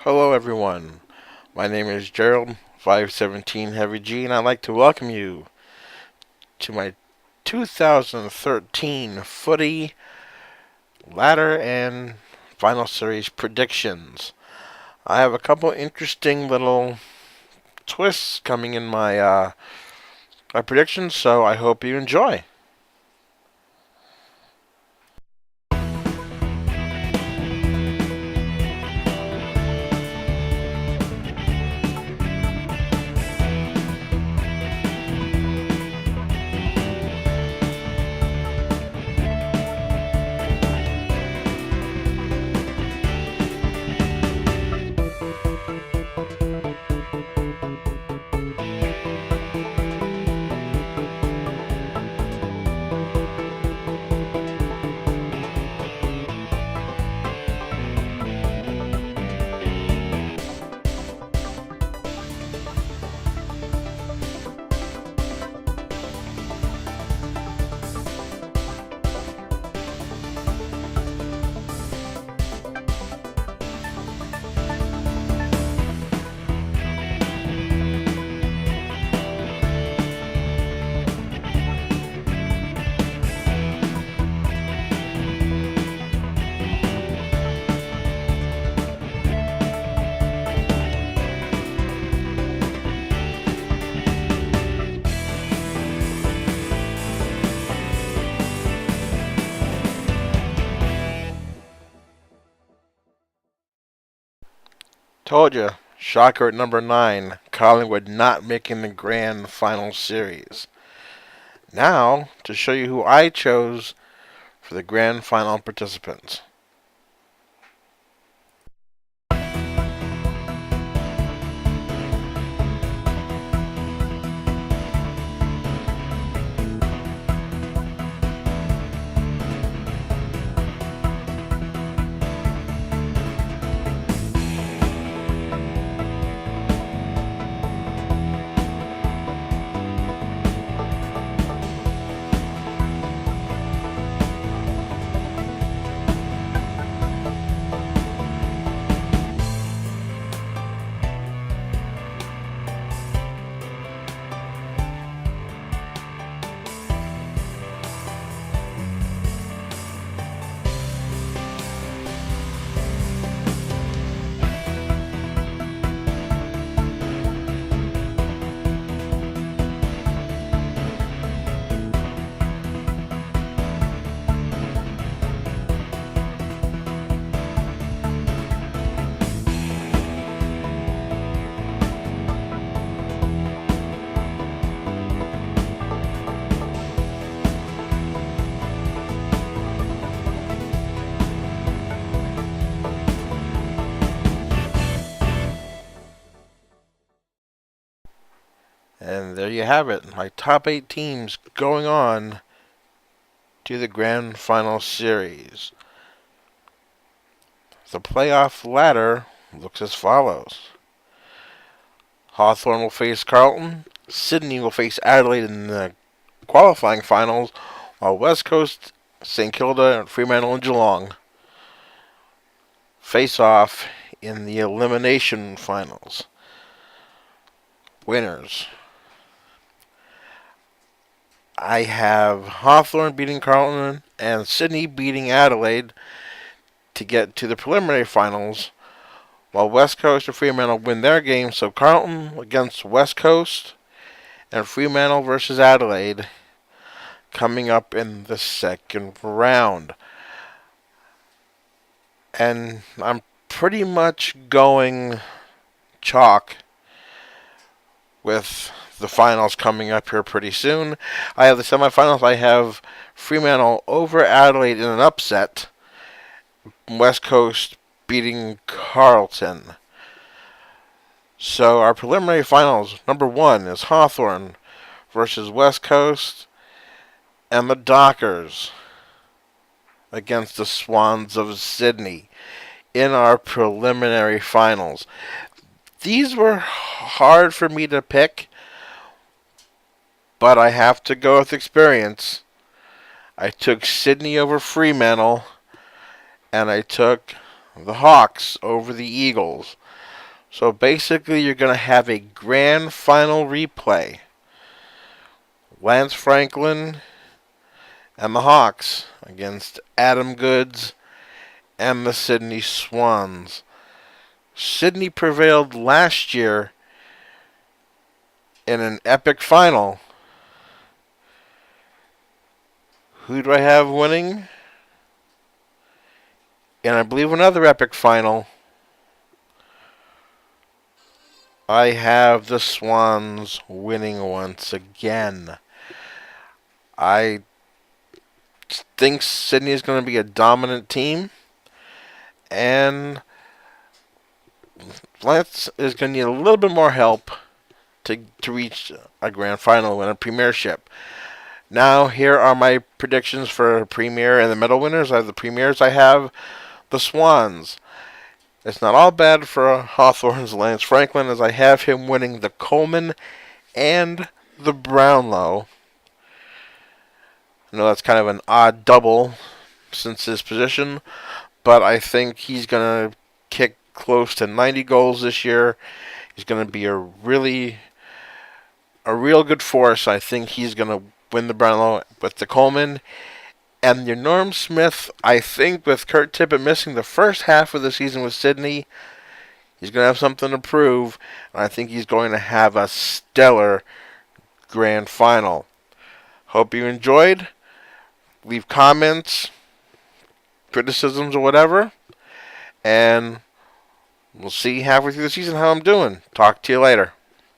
Hello everyone, my name is Gerald 517 Heavy G, and I'd like to welcome you to my 2013 footy ladder and final series predictions. I have a couple interesting little twists coming in my predictions, so I hope you enjoy. Told you, shocker at number 9, Collingwood not making the grand final series. Now, to show you who I chose for the grand final participants. And there you have it, my top 8 teams going on to the grand final series. The playoff ladder looks as follows. Hawthorn will face Carlton, Sydney will face Adelaide in the qualifying finals, while West Coast, St Kilda, Fremantle, and Geelong face off in the elimination finals. Winners. I have Hawthorn beating Carlton and Sydney beating Adelaide to get to the preliminary finals, while West Coast and Fremantle win their game. So Carlton against West Coast and Fremantle versus Adelaide coming up in the second round. And I'm pretty much going chalk with the finals coming up here pretty soon. I have the semifinals. I have Fremantle over Adelaide in an upset. West Coast beating Carlton. So our preliminary finals, number 1 is Hawthorn versus West Coast, and the Dockers against the Swans of Sydney in our preliminary finals. These were hard for me to pick, but I have to go with experience. I took Sydney over Fremantle, and I took the Hawks over the Eagles. So basically, you're going to have a grand final replay. Lance Franklin and the Hawks against Adam Goods and the Sydney Swans. Sydney prevailed last year in an epic final. Who do I have winning? And I believe another epic final. I have the Swans winning once again. I think Sydney is going to be a dominant team. And Lance is going to need a little bit more help to reach a grand final and a premiership. Now, here are my predictions for premier and the medal winners. I have the premiers. I have the Swans. It's not all bad for Hawthorn's Lance Franklin, as I have him winning the Coleman and the Brownlow. I know that's kind of an odd double since his position, but I think he's going to kick close to 90 goals this year. He's going to be a real good force. I think he's going to win the Brownlow with the Coleman. And your Norm Smith, I think with Kurt Tippett missing the first half of the season with Sydney, he's going to have something to prove. And I think he's going to have a stellar grand final. Hope you enjoyed. Leave comments, criticisms, or whatever. And we'll see halfway through the season how I'm doing. Talk to you later.